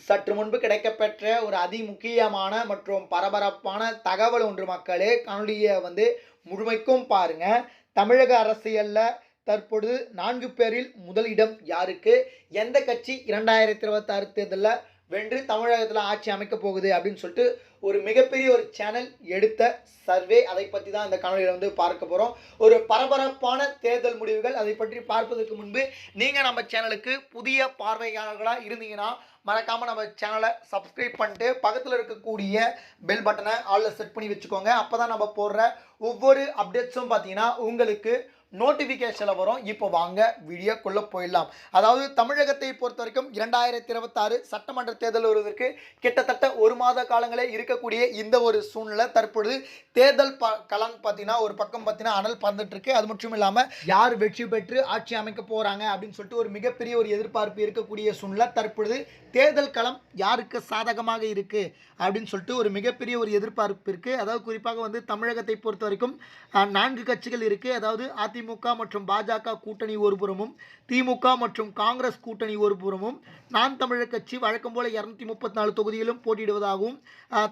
சற்று முன்பு கிடைக்கப்பெற்ற ஒரு அதிமுக்கியமான மற்றும் பரபரப்பான தகவல் ஒன்று மக்களே. காணொலியை முழுமைக்கும் பாருங்க. தமிழக அரசியல்ல தற்பொழுது 4 பேரில் முதலிடம் யாருக்கு, எந்த கட்சி 2026 தேர்தலில் வென்று தமிழகத்தில் ஆட்சி அமைக்க போகுது அப்படின்னு சொல்லிட்டு ஒரு மிகப்பெரிய ஒரு சேனல் எடுத்த சர்வே, அதை பற்றி தான் இந்த காணொலியில் பார்க்க போகிறோம். ஒரு பரபரப்பான தேர்தல் முடிவுகள், அதை பற்றி பார்ப்பதற்கு முன்பு நீங்கள் நம்ம சேனலுக்கு புதிய பார்வையாளர்களாக இருந்தீங்கன்னா மறக்காமல் நம்ம சேனலை சப்ஸ்கிரைப் பண்ணிட்டு பக்கத்தில் இருக்கக்கூடிய பெல் பட்டனை ஆல்ல செட் பண்ணி வச்சுக்கோங்க. அப்போ தான் நம்ம போடுற ஒவ்வொரு அப்டேட்ஸும் பார்த்தீங்கன்னா உங்களுக்கு நோட்டிஃபிகேஷனில் வரும். இப்போ வாங்க வீடியோக்குள்ளே போயிடலாம். அதாவது தமிழகத்தை பொறுத்த வரைக்கும் 2026 சட்டமன்ற தேர்தல் வருவதற்கு கிட்டத்தட்ட ஒரு மாத காலங்களே இருக்கக்கூடிய இந்த ஒரு சூழ்நிலை தற்பொழுது தேர்தல் களம் பார்த்தீங்கன்னா ஒரு பக்கம் பார்த்தீங்கன்னா அனல் பறந்துட்டு இருக்கு. அது மட்டும் இல்லாமல் யார் வெற்றி பெற்று ஆட்சி அமைக்க போகிறாங்க அப்படின்னு சொல்லிட்டு ஒரு மிகப்பெரிய ஒரு எதிர்பார்ப்பு இருக்கக்கூடிய சூழ்நிலை தற்பொழுது தேர்தல் களம் யாருக்கு சாதகமாக இருக்குது அப்படின்னு சொல்லிட்டு ஒரு மிகப்பெரிய ஒரு எதிர்பார்ப்பு இருக்குது. அதாவது குறிப்பாக தமிழகத்தை பொறுத்த வரைக்கும் 4 கட்சிகள் இருக்குது. அதாவது அதிமுக மற்றும் பாஜக கூட்டணி ஒரு புறமும், திமுக மற்றும் காங்கிரஸ் கூட்டணி ஒரு புறமும், நாம் தமிழர் கட்சி வழக்கம் போல 234 தொகுதியிலும் போட்டியிடுவதாகவும்,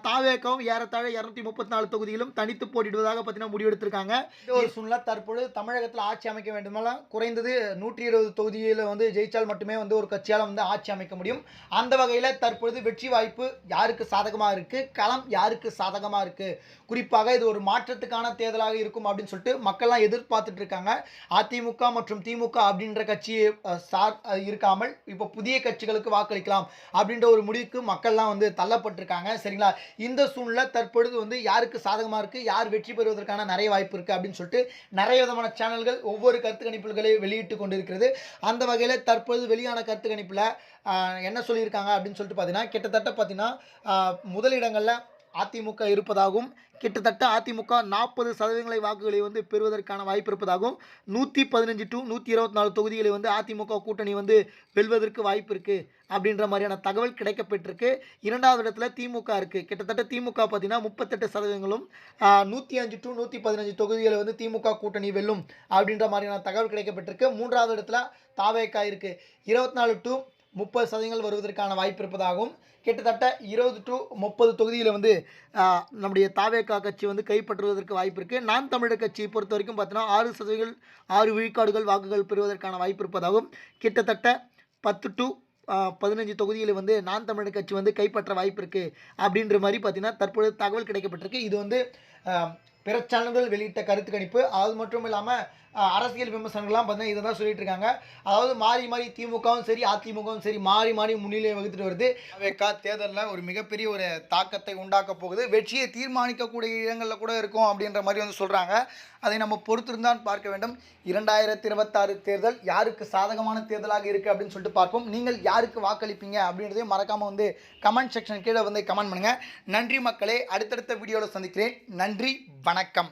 தாவேகவும் ஏறத்தாழ 234 தொகுதியிலும் தனித்து போட்டியிடுவதாக பார்த்தீங்கன்னா முடிவெடுத்திருக்காங்க. இந்த ஒரு சூழ்நிலை தற்பொழுது தமிழகத்தில் ஆட்சி அமைக்க வேண்டுமானால் குறைந்தது 120 தொகுதியில் ஜெயிச்சால் மட்டுமே ஒரு கட்சியால் ஆட்சி அமைக்க முடியும். அந்த வகையில் தற்பொழுது வெற்றி வாய்ப்பு யாருக்கு சாதகமாக இருக்குது, களம் யாருக்கு சாதகமாக இருக்குது, குறிப்பாக இது ஒரு மாற்றத்துக்கான தேர்தலாக இருக்கும் அப்படின்னு சொல்லிட்டு மக்கள்லாம் எதிர்பார்த்துட்டு இருக்காங்க. அதிமுக மற்றும் திமுக அப்படின்ற கட்சியை இருக்காமல் இப்போ புதிய கட்சிகளுக்கு வாக்களிக்கலாம் அப்படின்ற ஒரு முடிவுக்கு மக்கள்லாம் தள்ளப்பட்டிருக்காங்க. சரிங்களா? இந்த சூழ்நிலை தற்பொழுது யாருக்கு சாதகமாக இருக்குது, யார் வெற்றி பெறுவதற்கான நிறைய வாய்ப்பு இருக்குது அப்படின்னு சொல்லிட்டு நிறைய விதமான சேனல்கள் ஒவ்வொரு கருத்து கணிப்புகளை வெளியிட்டு கொண்டிருக்கிறது. அந்த வகையில் தற்பொழுது வெளியான கருத்து கணிப்பில் என்ன சொல்லியிருக்காங்க அப்படின்னு சொல்லிட்டு பார்த்தீங்கன்னா, கிட்டத்தட்ட பார்த்தீங்கன்னா முதலிடங்களில் அதிமுக இருப்பதாகவும், கிட்டத்தட்ட அதிமுக 40% வாக்குகளை பெறுவதற்கான வாய்ப்பு இருப்பதாகவும், 115 to 124 தொகுதிகளை அதிமுக கூட்டணி வெல்வதற்கு வாய்ப்பு இருக்குது அப்படின்ற மாதிரியான தகவல் கிடைக்கப்பெற்றிருக்கு. 2வது இடத்துல திமுக இருக்குது. கிட்டத்தட்ட திமுக பார்த்தீங்கன்னா 38%, 105 to 115 தொகுதிகளை திமுக கூட்டணி வெல்லும் அப்படின்ற மாதிரியான தகவல் கிடைக்கப்பட்டிருக்கு. 3வது இடத்துல தாவேகா இருக்குது. 24 to 30% வருவதற்கான வாய்ப்பு இருப்பதாகவும், கிட்டத்தட்ட 20 to 30 தொகுதியில் நம்முடைய தாவேகா கட்சி கைப்பற்றுவதற்கு வாய்ப்பு இருக்குது. நாம் தமிழர் கட்சியை பொறுத்த வரைக்கும் பார்த்தீங்கன்னா 6%, 6 விழுக்காடுகள் வாக்குகள் பெறுவதற்கான வாய்ப்பு இருப்பதாகவும், கிட்டத்தட்ட 10 to 15 தொகுதியில் நாம் தமிழர் கட்சி கைப்பற்ற வாய்ப்பு இருக்குது அப்படின்ற மாதிரி பார்த்தீங்கன்னா தற்பொழுது தகவல் கிடைக்கப்பட்டிருக்கு. இது பிற சேனல்கள் வெளியிட்ட கருத்து கணிப்பு. அது மட்டும் இல்லாமல் அரசியல் விமர்சனங்கள்லாம் பார்த்தீங்கன்னா இதை தான் சொல்லிட்டு இருக்காங்க. அதாவது மாறி மாறி திமுகவும் சரி அதிமுகவும் சரி மாறி மாறி முன்னிலையை வகுத்துட்டு வருது. தாவேகா தேர்தலில் ஒரு மிகப்பெரிய ஒரு தாக்கத்தை உண்டாக்க போகுது, வெற்றியை தீர்மானிக்கக்கூடிய இடங்களில் கூட இருக்கும் அப்படின்ற மாதிரி சொல்கிறாங்க. அதை நம்ம பொறுத்திருந்தான் பார்க்க வேண்டும். 2026 தேர்தல் யாருக்கு சாதகமான தேர்தலாக இருக்குது அப்படின்னு சொல்லிட்டு பார்ப்போம். நீங்கள் யாருக்கு வாக்களிப்பீங்க அப்படின்றதையும் மறக்காமல் கமெண்ட் செக்ஷன் கீழே கமெண்ட் பண்ணுங்கள். நன்றி மக்களே. அடுத்தடுத்த வீடியோவில் சந்திக்கிறேன். நன்றி, வணக்கம்.